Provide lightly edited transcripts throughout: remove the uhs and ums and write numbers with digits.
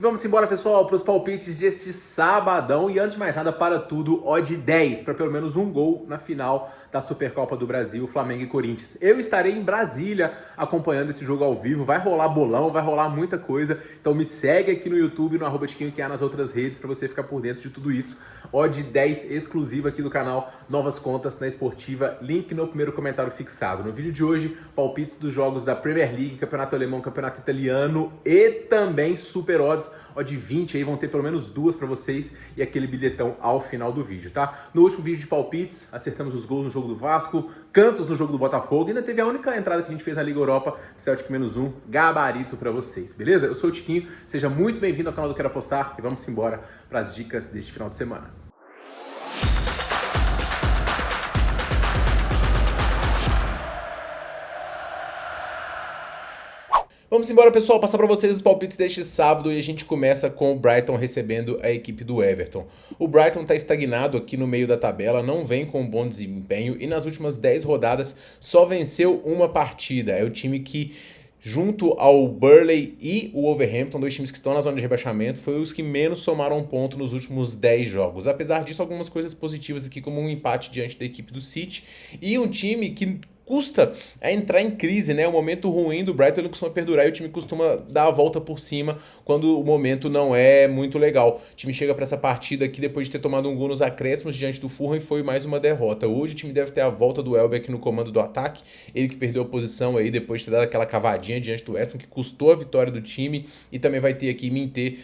Vamos embora, pessoal, para os palpites desse sabadão. E antes de mais nada, para tudo, odd 10 para pelo menos um gol na final da Supercopa do Brasil, Flamengo e Corinthians. Eu estarei em Brasília acompanhando esse jogo ao vivo. Vai rolar bolão, vai rolar muita coisa. Então me segue aqui no YouTube, no @tiquinho que há nas outras redes, para você ficar por dentro de tudo isso. Odd 10 exclusiva aqui do canal Novas Contas na Esportiva. Link no primeiro comentário fixado. No vídeo de hoje, palpites dos jogos da Premier League, Campeonato Alemão, Campeonato Italiano e também Super Odds. Odd 20 aí, vão ter pelo menos duas para vocês e aquele bilhetão ao final do vídeo, tá? No último vídeo de palpites, acertamos os gols no jogo do Vasco, cantos no jogo do Botafogo e ainda teve a única entrada que a gente fez na Liga Europa, Celtic -1, gabarito para vocês, beleza? Eu sou o Tiquinho, seja muito bem-vindo ao canal do Quero Apostar e vamos embora para as dicas deste final de semana. Vamos embora, pessoal, passar para vocês os palpites deste sábado e a gente começa com o Brighton recebendo a equipe do Everton. O Brighton está estagnado aqui no meio da tabela, não vem com um bom desempenho e nas últimas 10 rodadas só venceu uma partida. É o time que, junto ao Burnley e o Wolverhampton, dois times que estão na zona de rebaixamento, foi os que menos somaram ponto nos últimos 10 jogos. Apesar disso, algumas coisas positivas aqui, como um empate diante da equipe do City e um time que custa a entrar em crise, né? O momento ruim do Brighton ele costuma perdurar e o time costuma dar a volta por cima quando o momento não é muito legal. O time chega para essa partida aqui depois de ter tomado um gol nos acréscimos diante do Fulham e foi mais uma derrota. Hoje o time deve ter a volta do Welbeck no comando do ataque, ele que perdeu a posição aí depois de ter dado aquela cavadinha diante do West Ham, que custou a vitória do time, e também vai ter aqui Minter,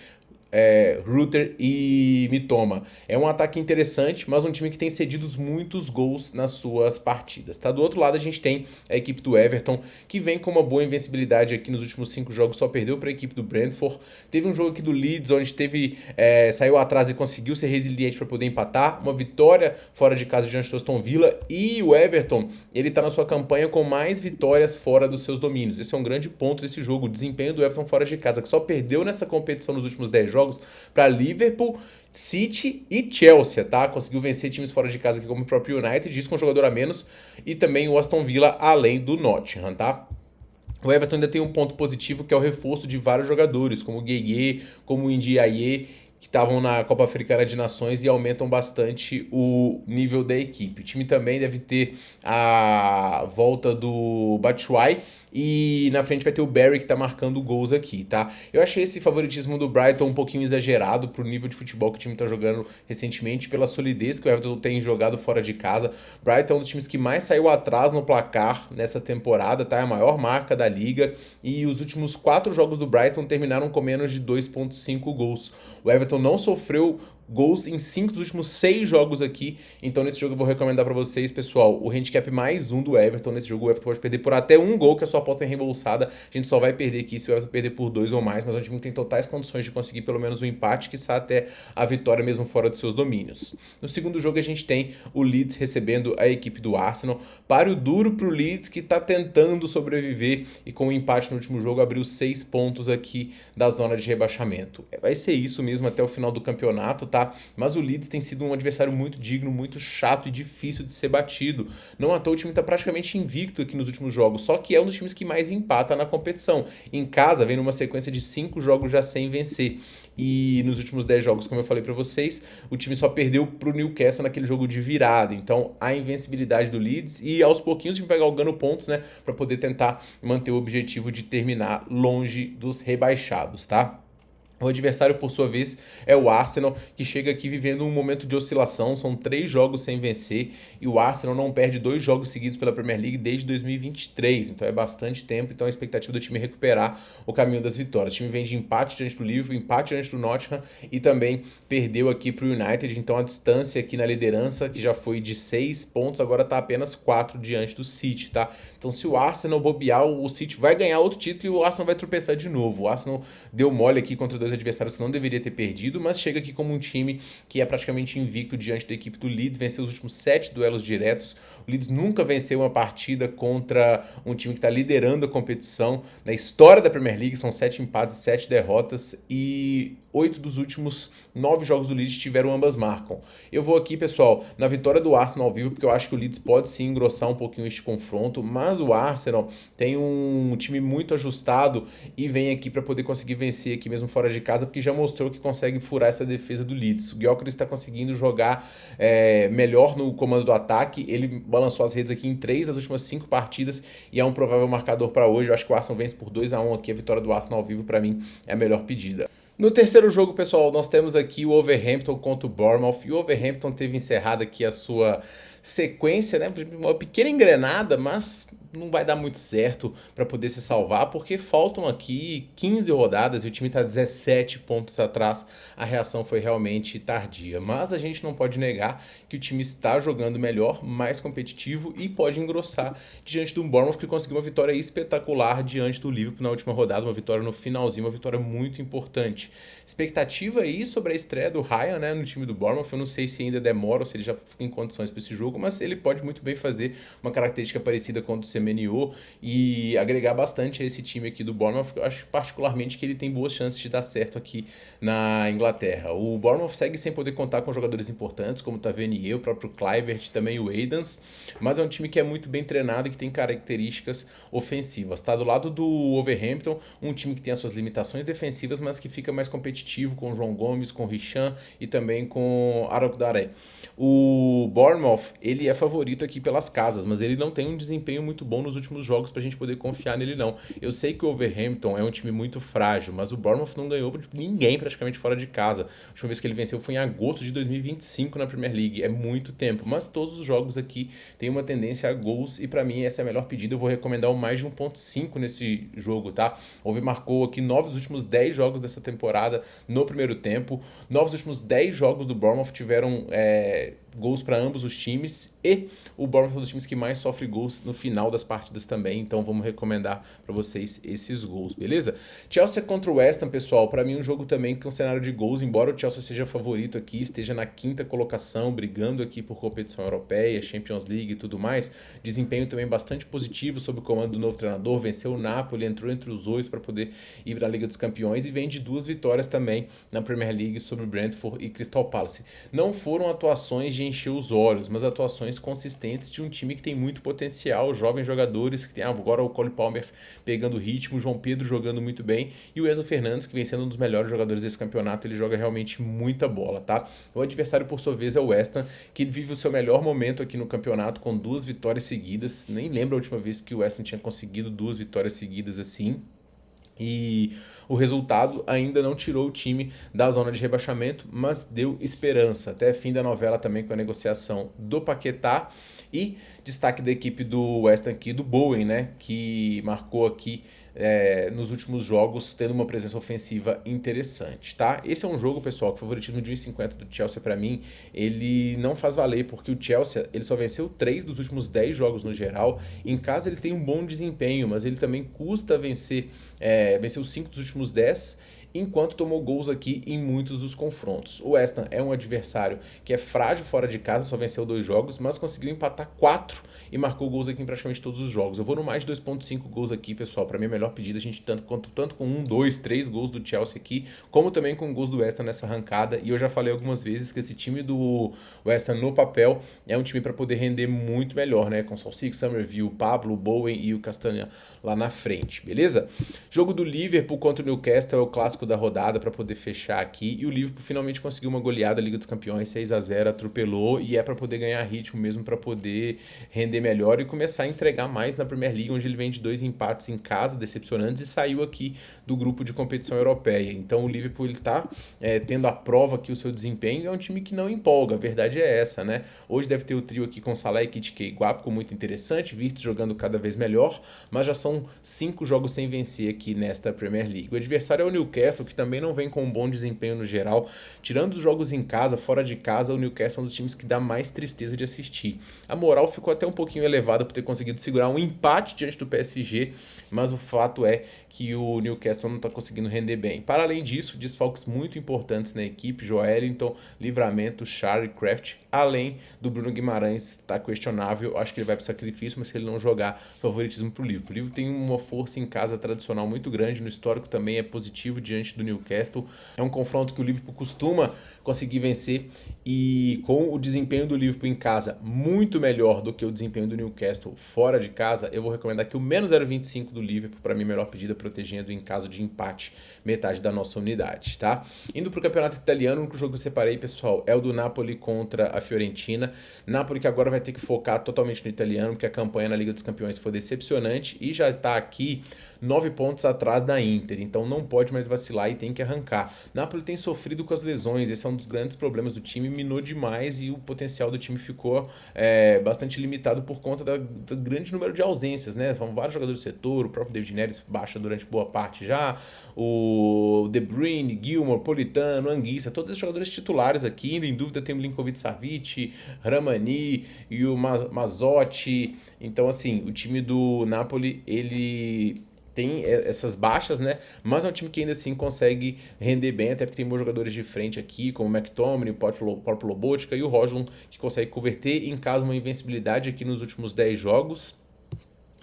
Rutter e Mitoma. É um ataque interessante, mas um time que tem cedido muitos gols nas suas partidas, tá? Do outro lado a gente tem a equipe do Everton, que vem com uma boa invencibilidade aqui nos últimos 5 jogos, só perdeu para a equipe do Brentford. Teve um jogo aqui do Leeds, onde saiu atrás e conseguiu ser resiliente para poder empatar, uma vitória fora de casa diante do Aston Villa, e o Everton, ele tá na sua campanha com mais vitórias fora dos seus domínios. Esse é um grande ponto desse jogo, o desempenho do Everton fora de casa, que só perdeu nessa competição nos últimos 10 jogos para Liverpool, City e Chelsea, tá? Conseguiu vencer times fora de casa aqui como o próprio United, isso com um jogador a menos, e também o Aston Villa, além do Nottingham, tá? O Everton ainda tem um ponto positivo, que é o reforço de vários jogadores, como o Gueye, como o Ndiaye, que estavam na Copa Africana de Nações e aumentam bastante o nível da equipe. O time também deve ter a volta do Batshuayi, e na frente vai ter o Barry, que tá marcando gols aqui, tá? Eu achei esse favoritismo do Brighton um pouquinho exagerado pro nível de futebol que o time tá jogando recentemente, pela solidez que o Everton tem jogado fora de casa. Brighton é um dos times que mais saiu atrás no placar nessa temporada, tá? É a maior marca da liga, e os últimos 4 jogos do Brighton terminaram com menos de 2,5 gols. O Everton não sofreu gols em 5 dos últimos 6 jogos aqui, então nesse jogo eu vou recomendar para vocês, pessoal, o handicap +1 do Everton. Nesse jogo o Everton pode perder por até um gol, que a sua aposta é reembolsada. A gente só vai perder aqui se o Everton perder por 2 ou mais, mas o time tem totais condições de conseguir pelo menos um empate, que está até a vitória mesmo fora de seus domínios. No segundo jogo a gente tem o Leeds recebendo a equipe do Arsenal. Páreo duro pro Leeds, que tá tentando sobreviver e com o empate no último jogo abriu 6 pontos aqui da zona de rebaixamento. Vai ser isso mesmo até o final do campeonato, tá? Mas o Leeds tem sido um adversário muito digno, muito chato e difícil de ser batido. Não à toa o time tá praticamente invicto aqui nos últimos jogos, só que é um dos times que mais empata na competição. Em casa vem numa sequência de 5 jogos já sem vencer. E nos últimos 10 jogos, como eu falei pra vocês, o time só perdeu pro Newcastle naquele jogo de virada. Então, a invencibilidade do Leeds, e aos pouquinhos o time vai galgando pontos, né, pra poder tentar manter o objetivo de terminar longe dos rebaixados, tá? O adversário, por sua vez, é o Arsenal, que chega aqui vivendo um momento de oscilação. São 3 jogos sem vencer e o Arsenal não perde 2 jogos seguidos pela Premier League desde 2023, então é bastante tempo. Então a expectativa do time é recuperar o caminho das vitórias. O time vem de empate diante do Liverpool, empate diante do Nottingham e também perdeu aqui para o United. Então a distância aqui na liderança, que já foi de 6 pontos, agora está apenas 4 diante do City, tá? Então se o Arsenal bobear, o City vai ganhar outro título e o Arsenal vai tropeçar de novo. O Arsenal deu mole aqui contra 2 adversários que não deveria ter perdido, mas chega aqui como um time que é praticamente invicto diante da equipe do Leeds, venceu os últimos 7 duelos diretos. O Leeds nunca venceu uma partida contra um time que está liderando a competição na história da Premier League, são 7 empates e 7 derrotas, e 8 dos últimos 9 jogos do Leeds tiveram ambas marcam. Eu vou aqui, pessoal, na vitória do Arsenal ao vivo, porque eu acho que o Leeds pode sim engrossar um pouquinho este confronto, mas o Arsenal tem um time muito ajustado e vem aqui para poder conseguir vencer aqui mesmo fora de de casa, porque já mostrou que consegue furar essa defesa do Leeds. O Gyökeres está conseguindo jogar melhor no comando do ataque, ele balançou as redes aqui em 3 das últimas 5 partidas e é um provável marcador para hoje. Eu acho que o Arsenal vence por 2-1 aqui, a vitória do Arsenal ao vivo para mim é a melhor pedida. No terceiro jogo, pessoal, nós temos aqui o Wolverhampton contra o Bournemouth, e o Wolverhampton teve encerrado aqui a sua sequência, né, uma pequena engrenada, mas não vai dar muito certo para poder se salvar, porque faltam aqui 15 rodadas e o time está 17 pontos atrás. A reação foi realmente tardia, mas a gente não pode negar que o time está jogando melhor, mais competitivo e pode engrossar diante do Bournemouth, que conseguiu uma vitória espetacular diante do Liverpool na última rodada, uma vitória no finalzinho, uma vitória muito importante. Expectativa aí sobre a estreia do Ryan, né, no time do Bournemouth. Eu não sei se ainda demora ou se ele já fica em condições para esse jogo, mas ele pode muito bem fazer uma característica parecida com a do Semenyo e agregar bastante a esse time aqui do Bournemouth. Eu acho particularmente que ele tem boas chances de dar certo aqui na Inglaterra. O Bournemouth segue sem poder contar com jogadores importantes como o Tavernier, o próprio Kluivert, também o Adams, mas é um time que é muito bem treinado e que tem características ofensivas. Está do lado do Wolverhampton, um time que tem as suas limitações defensivas, mas que fica mais competitivo com o João Gomes, com o Richan e também com Arokdare. O Bournemouth, ele é favorito aqui pelas casas, mas ele não tem um desempenho muito bom nos últimos jogos pra gente poder confiar nele não. Eu sei que o Wolverhampton é um time muito frágil, mas o Bournemouth não ganhou de ninguém praticamente fora de casa. A última vez que ele venceu foi em agosto de 2025 na Premier League, é muito tempo, mas todos os jogos aqui têm uma tendência a gols e pra mim essa é a melhor pedida. Eu vou recomendar o mais de 1.5 nesse jogo, tá? O Wolver marcou aqui 9 dos últimos 10 jogos dessa temporada no primeiro tempo. 9 dos últimos 10 jogos do Bournemouth tiveram gols para ambos os times, e o Bournemouth é um dos times que mais sofre gols no final das partidas também, então vamos recomendar para vocês esses gols, beleza? Chelsea contra o West Ham, pessoal, para mim um jogo também com um cenário de gols, embora o Chelsea seja favorito aqui, esteja na 5ª colocação, brigando aqui por competição europeia, Champions League e tudo mais, desempenho também bastante positivo sob o comando do novo treinador, venceu o Napoli, entrou entre os 8 para poder ir para a Liga dos Campeões e vem de 2 vitórias também na Premier League sobre Brentford e Crystal Palace. Não foram atuações de encher os olhos, mas atuações consistentes de um time que tem muito potencial, jovens jogadores que tem agora o Cole Palmer pegando ritmo, o João Pedro jogando muito bem e o Enzo Fernandes, que vem sendo um dos melhores jogadores desse campeonato. Ele joga realmente muita bola, tá? O adversário, por sua vez, é o West Ham, que vive o seu melhor momento aqui no campeonato com 2 vitórias seguidas. Nem lembro a última vez que o West Ham tinha conseguido 2 vitórias seguidas assim. E o resultado ainda não tirou o time da zona de rebaixamento, mas deu esperança. Até fim da novela também com a negociação do Paquetá. E destaque da equipe do West Ham aqui, do Bowen, né, que marcou aqui nos últimos jogos, tendo uma presença ofensiva interessante, tá? Esse é um jogo, pessoal, que o favoritismo de 1,50 do Chelsea para mim, ele não faz valer, porque o Chelsea, ele só venceu 3 dos últimos 10 jogos no geral. Em casa ele tem um bom desempenho, mas ele também custa vencer, venceu 5 dos últimos 10, enquanto tomou gols aqui em muitos dos confrontos. O West Ham é um adversário que é frágil fora de casa, só venceu 2 jogos, mas conseguiu empatar 4 e marcou gols aqui em praticamente todos os jogos. Eu vou no mais de 2.5 gols aqui, pessoal, para mim é a melhor pedida. A gente tanto com 1, 2, 3 gols do Chelsea aqui, como também com gols do West Ham nessa arrancada, e eu já falei algumas vezes que esse time do West Ham no papel é um time para poder render muito melhor, né, com Salsic, Somerville, Pablo, Bowen e o Castanha lá na frente, beleza? Jogo do Liverpool contra o Newcastle é o clássico da rodada para poder fechar aqui, e o Liverpool finalmente conseguiu uma goleada Liga dos Campeões 6-0, atropelou, e é para poder ganhar ritmo mesmo, para poder render melhor e começar a entregar mais na Premier League, onde ele vem de 2 empates em casa decepcionantes e saiu aqui do grupo de competição europeia. Então o Liverpool ele tá tendo a prova aqui o seu desempenho, é um time que não empolga, a verdade é essa, né? Hoje deve ter o trio aqui com Salah, Ekitike e Guapco, muito interessante, Wirtz jogando cada vez melhor, mas já são 5 jogos sem vencer aqui nesta Premier League. O adversário é o Newcastle, que também não vem com um bom desempenho no geral. Tirando os jogos em casa, fora de casa, o Newcastle é um dos times que dá mais tristeza de assistir. A moral ficou até um pouquinho elevada por ter conseguido segurar um empate diante do PSG, mas o fato é que o Newcastle não está conseguindo render bem. Para além disso, desfalques muito importantes na equipe, Joelinton, Livramento, Charlie Craft, além do Bruno Guimarães, está questionável, acho que ele vai para o sacrifício, mas se ele não jogar, favoritismo para o Liverpool. O Liverpool tem uma força em casa tradicional muito grande, no histórico também é positivo diante diante do Newcastle. É um confronto que o Liverpool costuma conseguir vencer e com o desempenho do Liverpool em casa muito melhor do que o desempenho do Newcastle fora de casa, eu vou recomendar que o menos 0,25 do Liverpool, para mim, melhor pedida, protegendo em caso de empate, metade da nossa unidade, tá? Indo pro campeonato italiano, o único jogo que eu separei, pessoal, é o do Napoli contra a Fiorentina. Napoli que agora vai ter que focar totalmente no italiano, porque a campanha na Liga dos Campeões foi decepcionante e já tá aqui 9 pontos atrás da Inter, então não pode mais vacilar e tem que arrancar. Napoli tem sofrido com as lesões, esse é um dos grandes problemas do time, minou demais e o potencial do time ficou bastante limitado por conta do grande número de ausências, né? São vários jogadores do setor, o próprio David Neres baixa durante boa parte já, o De Bruyne, Gilmour, Politano, Anguissa, todos esses jogadores titulares aqui, em dúvida tem o Milinkovic-Savic, Ramani e o Mazzotti. Então, assim, o time do Napoli, ele tem essas baixas, né? Mas é um time que ainda assim consegue render bem, até porque tem bons jogadores de frente aqui, como o McTominay, o próprio Lobotka e o Højlund, que consegue converter em caso uma invencibilidade aqui nos últimos 10 jogos.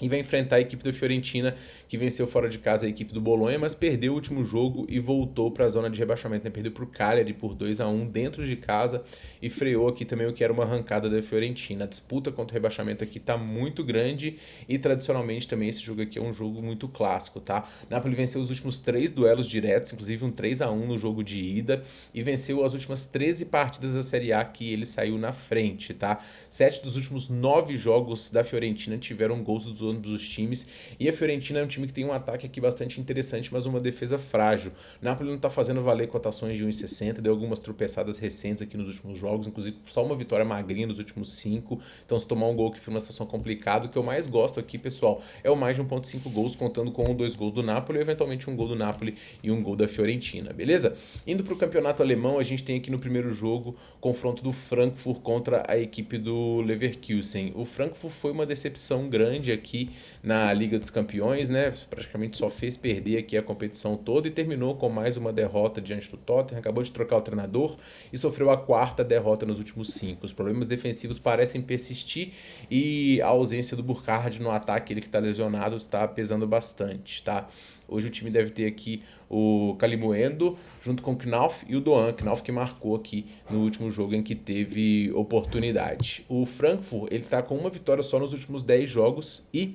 E vai enfrentar a equipe do Fiorentina, que venceu fora de casa a equipe do Bolonha, mas perdeu o último jogo e voltou para a zona de rebaixamento, né? Perdeu para o Cagliari por 2-1 dentro de casa e freou aqui também o que era uma arrancada da Fiorentina. A disputa contra o rebaixamento aqui está muito grande e tradicionalmente também esse jogo aqui é um jogo muito clássico, tá? Napoli venceu os últimos 3 duelos diretos, inclusive um 3-1 no jogo de ida, e venceu as últimas 13 partidas da Série A que ele saiu na frente, tá? 7 dos últimos 9 jogos da Fiorentina tiveram gols dos ambos os times, e a Fiorentina é um time que tem um ataque aqui bastante interessante, mas uma defesa frágil. O Napoli não tá fazendo valer cotações de 1,60, deu algumas tropeçadas recentes aqui nos últimos jogos, inclusive só uma vitória magrinha nos últimos 5, então se tomar um gol que foi uma situação complicada, o que eu mais gosto aqui, pessoal, é o mais de 1,5 gols, contando com 1 ou 2 gols do Napoli, ou eventualmente um gol do Napoli e um gol da Fiorentina, beleza? Indo pro campeonato alemão, a gente tem aqui no primeiro jogo, confronto do Frankfurt contra a equipe do Leverkusen. O Frankfurt foi uma decepção grande aqui na Liga dos Campeões, né? Praticamente só fez perder aqui a competição toda e terminou com mais uma derrota diante do Tottenham, acabou de trocar o treinador e sofreu a 4ª derrota nos últimos 5. Os problemas defensivos parecem persistir e a ausência do Burkhardt no ataque, ele que está lesionado, está pesando bastante, tá? Hoje o time deve ter aqui o Kalimuendo junto com o Knauf e o Doan. Knauf que marcou aqui no último jogo em que teve oportunidade. O Frankfurt, ele tá com uma vitória só nos últimos 10 jogos e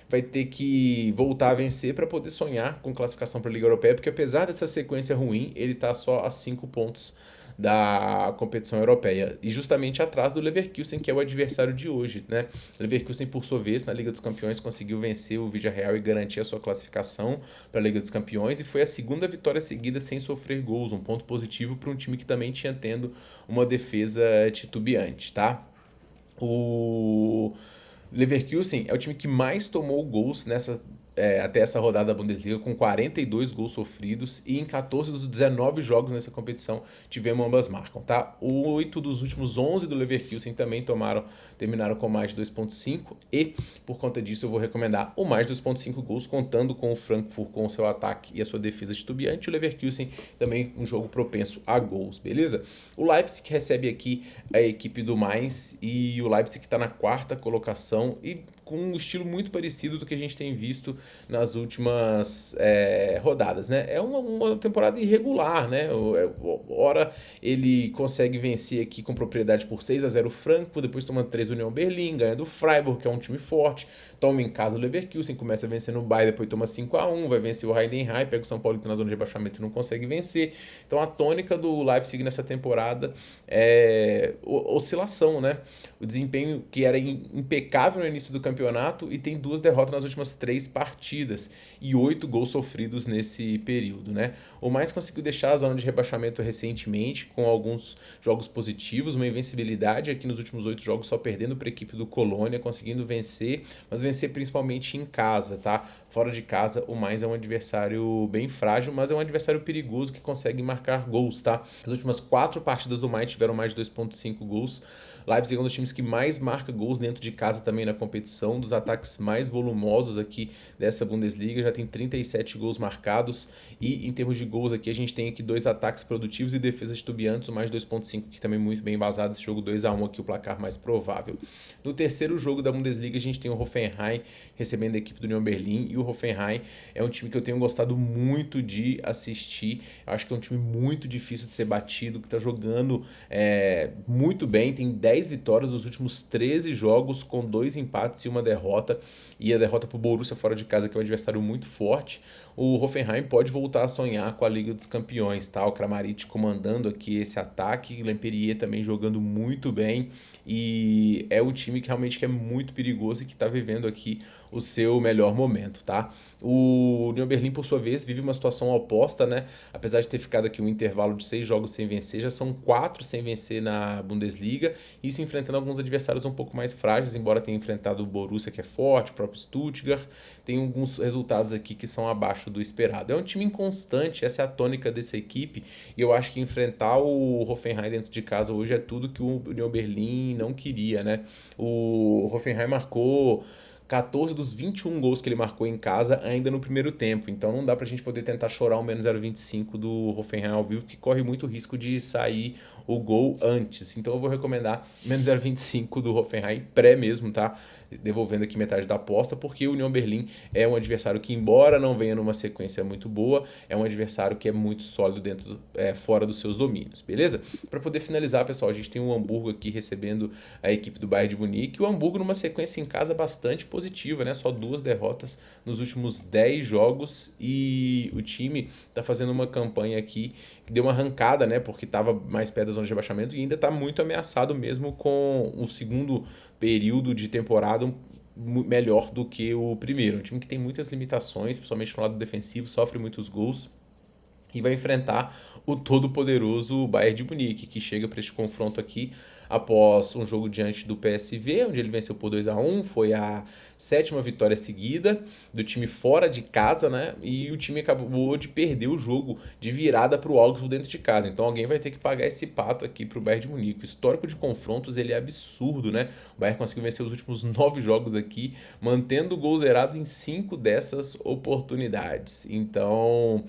vai ter que voltar a vencer para poder sonhar com classificação para a Liga Europeia, porque apesar dessa sequência ruim, ele tá só a 5 pontos da competição europeia, e justamente atrás do Leverkusen, que é o adversário de hoje, né? O Leverkusen, por sua vez, na Liga dos Campeões, conseguiu vencer o Villarreal e garantir a sua classificação para a Liga dos Campeões, e foi a segunda vitória seguida sem sofrer gols, um ponto positivo para um time que também tinha tendo uma defesa titubeante, tá? O Leverkusen é o time que mais tomou gols até essa rodada da Bundesliga, com 42 gols sofridos, e em 14 dos 19 jogos nessa competição tivemos ambas marcam, tá? 8 dos últimos 11 do Leverkusen também terminaram com mais de 2,5, e por conta disso eu vou recomendar o mais de 2,5 gols, contando com o Frankfurt com o seu ataque e a sua defesa titubeante. O Leverkusen também um jogo propenso a gols, beleza? O Leipzig recebe aqui a equipe do Mainz, e o Leipzig está na 4ª colocação e com um estilo muito parecido do que a gente tem visto nas últimas rodadas, né? É uma temporada irregular, né? Ora ele consegue vencer aqui com propriedade por 6-0 o Frankfurt, depois toma 3 do Union Berlin, ganha do Freiburg, que é um time forte, toma em casa o Leverkusen, começa a vencer no Bayern, depois toma 5-1, vai vencer o Heidenheim, pega o São Paulo que tá na zona de rebaixamento e não consegue vencer. Então a tônica do Leipzig nessa temporada é oscilação, né? O desempenho que era impecável no início do campeonato, e tem 2 derrotas nas últimas 3 partidas e 8 gols sofridos nesse período, né? O Mainz conseguiu deixar a zona de rebaixamento recentemente com alguns jogos positivos, uma invencibilidade aqui nos últimos 8 jogos, só perdendo para a equipe do Colônia, conseguindo vencer, mas vencer principalmente em casa, tá? Fora de casa, o Mainz é um adversário bem frágil, mas é um adversário perigoso que consegue marcar gols, tá? As últimas 4 partidas do Mainz tiveram mais de 2,5 gols. Leipzig é um dos times que mais marca gols dentro de casa também na competição, dos ataques mais volumosos aqui dessa Bundesliga, já tem 37 gols marcados e em termos de gols aqui a gente tem aqui 2 ataques produtivos e defesa de Tubiantos, mais 2.5, que também muito bem embasado esse jogo, 2-1 aqui o placar mais provável. No terceiro jogo da Bundesliga a gente tem o Hoffenheim recebendo a equipe do Union Berlin, e o Hoffenheim é um time que eu tenho gostado muito de assistir. Eu acho que é um time muito difícil de ser batido, que está jogando muito bem, tem 10 vitórias nos últimos 13 jogos, com 2 empates e 1 derrota, e a derrota para o Borussia fora de casa, que é um adversário muito forte. O Hoffenheim pode voltar a sonhar com a Liga dos Campeões, tá? O Kramaric comandando aqui esse ataque, o Lemperrier também jogando muito bem, e é um time que realmente é muito perigoso e que está vivendo aqui o seu melhor momento, tá? O Union Berlin, por sua vez, vive uma situação oposta, né? Apesar de ter ficado aqui um intervalo de 6 jogos sem vencer, já são 4 sem vencer na Bundesliga, isso enfrentando alguns adversários um pouco mais frágeis, embora tenha enfrentado o Borussia, que é forte, o próprio Stuttgart, tem alguns resultados aqui que são abaixo do esperado. É um time inconstante, essa é a tônica dessa equipe, e eu acho que enfrentar o Hoffenheim dentro de casa hoje é tudo que o Union Berlin não queria, né? O Hoffenheim marcou 14 dos 21 gols que ele marcou em casa ainda no primeiro tempo. Então não dá pra gente poder tentar chorar o menos 0,25 do Hoffenheim ao vivo, que corre muito risco de sair o gol antes. Então eu vou recomendar menos 0,25 do Hoffenheim pré mesmo, tá? Devolvendo aqui metade da aposta, porque o Union Berlin é um adversário que, embora não venha numa sequência muito boa, é um adversário que é muito sólido fora dos seus domínios, beleza? Para poder finalizar, pessoal, a gente tem o Hamburgo aqui recebendo a equipe do Bayern de Munique. O Hamburgo numa sequência em casa bastante positiva, né? Só 2 derrotas nos últimos 10 jogos, e o time tá fazendo uma campanha aqui que deu uma arrancada, né? Porque tava mais perto da zona de rebaixamento e ainda tá muito ameaçado mesmo, com o segundo período de temporada melhor do que o primeiro. Um time que tem muitas limitações, principalmente no lado defensivo, sofre muitos gols, e vai enfrentar o todo-poderoso Bayern de Munique, que chega para este confronto aqui após um jogo diante do PSV, onde ele venceu por 2-1, foi a 7ª vitória seguida do time fora de casa, né? E o time acabou de perder o jogo de virada para o Augsburg dentro de casa. Então alguém vai ter que pagar esse pato aqui para o Bayern de Munique. O histórico de confrontos, ele é absurdo, né? O Bayern conseguiu vencer os últimos 9 jogos aqui, mantendo o gol zerado em 5 dessas oportunidades. Então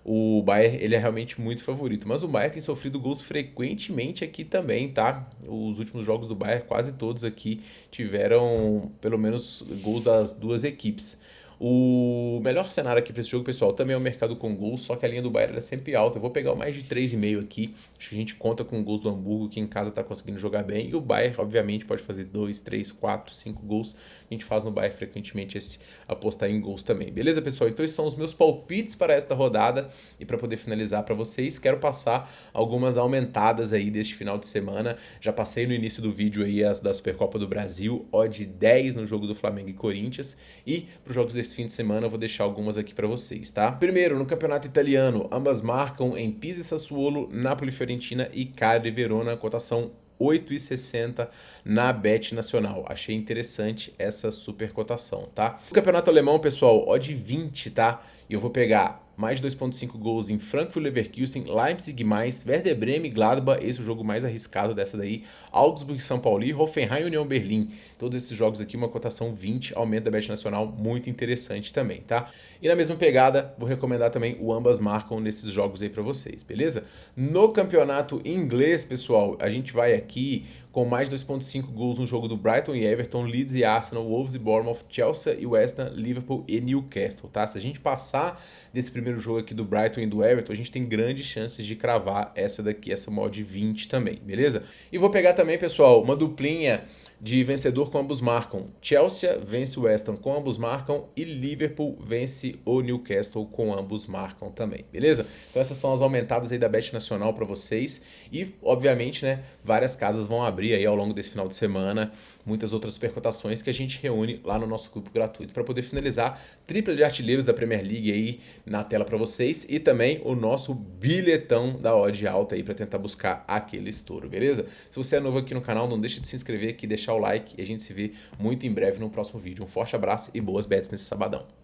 o Bayern, ele é realmente muito favorito, mas o Bayern tem sofrido gols frequentemente aqui também, tá? Os últimos jogos do Bayern, quase todos aqui, tiveram pelo menos gols das duas equipes. O melhor cenário aqui para esse jogo, pessoal, também é o mercado com gols, só que a linha do Bayern é sempre alta. Eu vou pegar o mais de 3,5 aqui. Acho que a gente conta com gols do Hamburgo, que em casa tá conseguindo jogar bem. E o Bayern, obviamente, pode fazer 2, 3, 4, 5 gols. A gente faz no Bayern frequentemente esse apostar em gols também. Beleza, pessoal? Então esses são os meus palpites para esta rodada. E para poder finalizar para vocês, quero passar algumas aumentadas aí deste final de semana. Já passei no início do vídeo aí as da Supercopa do Brasil, odd 10 no jogo do Flamengo e Corinthians. E para os jogos desse fim de semana eu vou deixar algumas aqui para vocês, tá? Primeiro, no campeonato italiano, ambas marcam em Pisa e Sassuolo, Napoli e Fiorentina e Cagliari e Verona, cotação 8,60 na Bet Nacional. Achei interessante essa super cotação, tá? No campeonato alemão, pessoal, odd 20, tá? E eu vou pegar mais de 2,5 gols em Frankfurt, Leverkusen, Leipzig, Mainz, Werder Bremen, Gladbach, esse é o jogo mais arriscado dessa daí, Augsburg, São Paulo, Hoffenheim e União Berlim. Todos esses jogos aqui, uma cotação 20, aumento da Bet Nacional, muito interessante também, tá? E na mesma pegada, vou recomendar também o ambas marcam nesses jogos aí pra vocês, beleza? No campeonato inglês, pessoal, a gente vai aqui com mais de 2,5 gols no jogo do Brighton e Everton, Leeds e Arsenal, Wolves e Bournemouth, Chelsea e West Ham, Liverpool e Newcastle, tá? Se a gente passar desse primeiro jogo aqui do Brighton e do Everton, a gente tem grandes chances de cravar essa daqui, essa mod 20 também, beleza? E vou pegar também, pessoal, uma duplinha de vencedor com ambos marcam. Chelsea vence o West Ham com ambos marcam e Liverpool vence o Newcastle com ambos marcam também, beleza? Então essas são as aumentadas aí da Bet Nacional para vocês e, obviamente, né, várias casas vão abrir aí ao longo desse final de semana, muitas outras supercotações que a gente reúne lá no nosso grupo gratuito para poder finalizar tripla de artilheiros da Premier League aí na tela para vocês e também o nosso bilhetão da odd alta aí para tentar buscar aquele estouro, beleza? Se você é novo aqui no canal, não deixa de se inscrever aqui, deixar o like e a gente se vê muito em breve no próximo vídeo. Um forte abraço e boas bets nesse sabadão.